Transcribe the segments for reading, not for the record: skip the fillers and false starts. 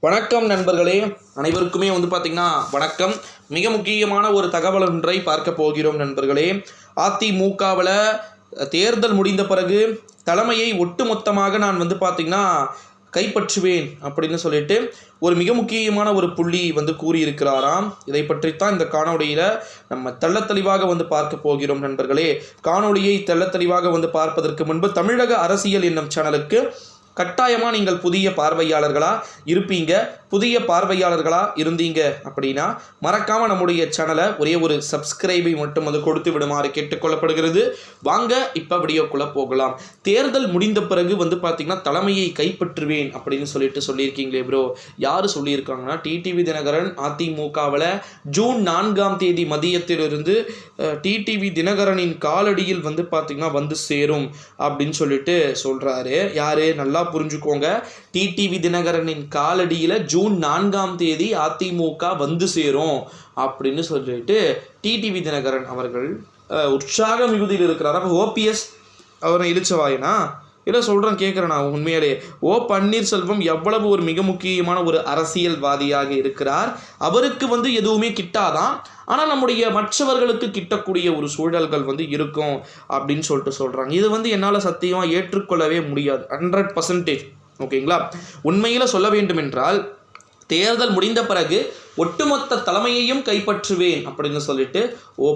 வணக்கம் நண்பர்களே, அனைவருக்குமே பார்த்தீங்கன்னா வணக்கம். மிக முக்கியமான ஒரு தகவல் ஒன்றை பார்க்க போகிறோம் நண்பர்களே. அதிமுகவில் தேர்தல் முடிந்த பிறகு தலைமையை ஒட்டுமொத்தமாக நான் பார்த்தீங்கன்னா கைப்பற்றுவேன் அப்படின்னு சொல்லிட்டு ஒரு மிக முக்கியமான ஒரு புள்ளி கூறியிருக்கிறாராம். இதை பற்றித்தான் இந்த காணொலியில் நம்ம தெள்ளத்தெளிவாக பார்க்க போகிறோம் நண்பர்களே. காணொலியை தெள்ளத்தெளிவாக பார்ப்பதற்கு முன்பு தமிழக அரசியல் என்னும் சேனலுக்கு கட்டாயமாக நீங்கள் புதிய பார்வையாளர்களாக இருப்பீங்க. புதிய பார்வையாளர்களாக இருந்தீங்க அப்படின்னா மறக்காமல் நம்முடைய சேனலை ஒரே ஒரு சப்ஸ்கிரைபை மட்டும் கொடுத்து விடுமாறு கேட்டுக்கொள்ளப்படுகிறது. வாங்க இப்போ வீடியோக்குள்ளே போகலாம். தேர்தல் முடிந்த பிறகு பார்த்தீங்கன்னா தலைமையை கைப்பற்றுவேன் அப்படின்னு சொல்லியிருக்கீங்களே ப்ரோ, யார் சொல்லியிருக்காங்கன்னா டிடிவி தினகரன் அதிமுகவில் ஜூன் 4ஆம் தேதி மதியத்திலிருந்து டிடிவி தினகரனின் காலடியில் பார்த்தீங்கன்னா வந்து சேரும் அப்படின்னு சொல்லிட்டு சொல்கிறாரு. யார் நல்லா புரிஞ்சுக்கோங்க. டிடிவி தினகரனின் காலடியில் ஜூன் 4ஆம் தேதி அதிமுக வந்து சேரும் அப்படின்னு சொல்லிட்டு டிடிவி தினகரன் அவர்கள் உற்சாக மிகுதியில் இருக்கிறார். அப்போ ஓபிஎஸ் அவரை இழிச்சவாயினா இல்லை சொல்கிறேன் கேட்குறேன் நான் உண்மையிலே. பன்னீர்செல்வம் எவ்வளவு ஒரு மிக முக்கியமான ஒரு அரசியல்வாதியாக இருக்கிறார். அவருக்கு எதுவுமே கிட்டாதான், ஆனால் நம்முடைய மற்றவர்களுக்கு கிட்டக்கூடிய ஒரு சூழல்கள் இருக்கும் அப்படின்னு சொல்கிறாங்க. இது என்னால் சத்தியமாக ஏற்றுக்கொள்ளவே முடியாது 100%. ஓகேங்களா? உண்மையில் சொல்ல வேண்டும் என்றால் தேர்தல் முடிந்த பிறகு ஒட்டுமொத்த தலைமையையும் கைப்பற்றுவேன் அப்படின்னு சொல்லிட்டு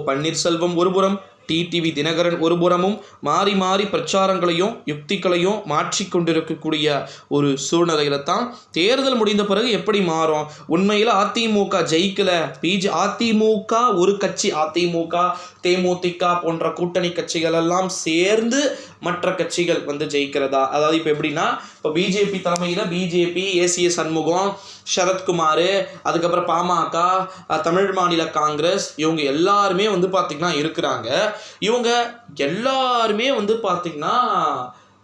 பன்னீர்செல்வம் ஒருபுறம், டிடிவி தினகரன் ஒருபுறமும் மாறி மாறி பிரச்சாரங்களையும் யுக்திகளையும் மாற்றிக்கொண்டிருக்கக்கூடிய ஒரு சூழ்நிலையில தான் தேர்தல் முடிந்த பிறகு எப்படி மாறும். உண்மையில் அதிமுக ஜெயிக்கல, அதிமுக ஒரு கட்சி, அதிமுக தேமுதிக போன்ற கூட்டணி கட்சிகள் எல்லாம் சேர்ந்து மற்ற கட்சிகள் ஜெயிக்கிறதா? அதாவது இப்போ எப்படின்னா, இப்போ பிஜேபி தலைமையில் பிஜேபி, ஏசிய சண்முகம், சரத்குமார், அதுக்கப்புறம் பாமக, தமிழ் மாநில காங்கிரஸ், இவங்க எல்லாருமே பார்த்திங்கன்னா இருக்கிறாங்க. இவங்க எல்லாருமே பார்த்திங்கன்னா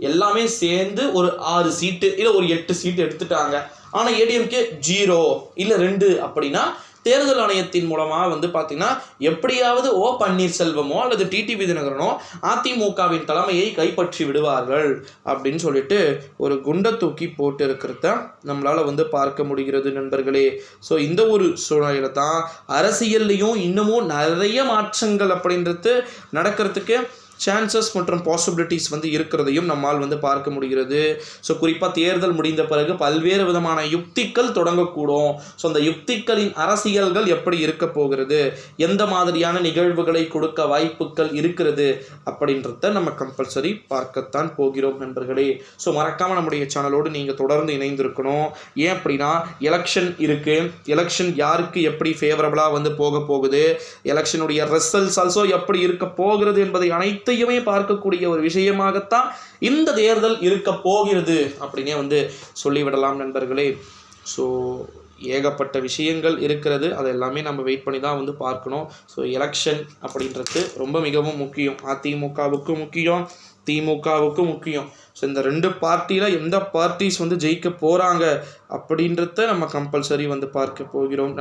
எல்லாமே சேர்ந்து ஒரு 6 சீட்டு இல்லை ஒரு 8 சீட்டு எடுத்துட்டாங்க. ஆனால் ஏடிஎம்கே 0 இல்லை 2 அப்படின்னா தேர்தல் ஆணையத்தின் மூலமாக பார்த்தீங்கன்னா எப்படியாவது பன்னீர்செல்வமோ அல்லது டிடிவி தினகரனோ அதிமுகவின் தலைமையை கைப்பற்றி விடுவார்கள் அப்படின்னு சொல்லிட்டு ஒரு குண்டை தூக்கி போட்டு இருக்கிறத நம்மளால் பார்க்க முடிகிறது நண்பர்களே. ஸோ இந்த ஒரு சூழ்நிலையில தான் அரசியல்லையும் இன்னமும் நிறைய மாற்றங்கள் அப்படின்றது நடக்கிறதுக்கு சான்சஸ் மற்றும் பாசிபிலிட்டிஸ் இருக்கிறதையும் நம்மால் பார்க்க முடிகிறது. ஸோ குறிப்பாக தேர்தல் முடிந்த பிறகு பல்வேறு விதமான யுக்திகள் தொடங்கக்கூடும். ஸோ அந்த யுக்திகளின் அரசியல்கள் எப்படி இருக்க போகிறது, எந்த மாதிரியான நிகழ்வுகளை கொடுக்க வாய்ப்புகள் இருக்கிறது அப்படின்றத நம்ம கம்பல்சரி பார்க்கத்தான் போகிறோம் நண்பர்களே. ஸோ மறக்காமல் நம்முடைய சேனலோடு நீங்கள் தொடர்ந்து இணைந்திருக்கணும். ஏன் அப்படின்னா எலெக்ஷன் இருக்குது. எலெக்ஷன் யாருக்கு எப்படி ஃபேவரபுளாக போக போகுது, எலெக்ஷனுடைய ரிசல்ட்ஸ் ஆல்சோ எப்படி இருக்க போகிறது என்பதை அனைத்து பார்க்கக்கூடிய ஒரு விஷயமாகத்தான் இந்த தேர்தல் இருக்க போகிறது அப்படின்னே சொல்லிவிடலாம் நண்பர்களே. ஸோ ஏகப்பட்ட விஷயங்கள் இருக்கிறது, அது எல்லாமே நம்ம வெயிட் பண்ணி தான் பார்க்கணும். ஸோ எலெக்ஷன் அப்படின்றது ரொம்ப மிகவும் முக்கியம். அதிமுகவுக்கும் முக்கியம், திமுகவுக்கும் முக்கியம். ஸோ இந்த 2 பார்ட்டியில் எந்த பார்ட்டிஸ் ஜெயிக்க போகிறாங்க அப்படின்றத நம்ம கம்பல்சரி பார்க்க போகிறோம்.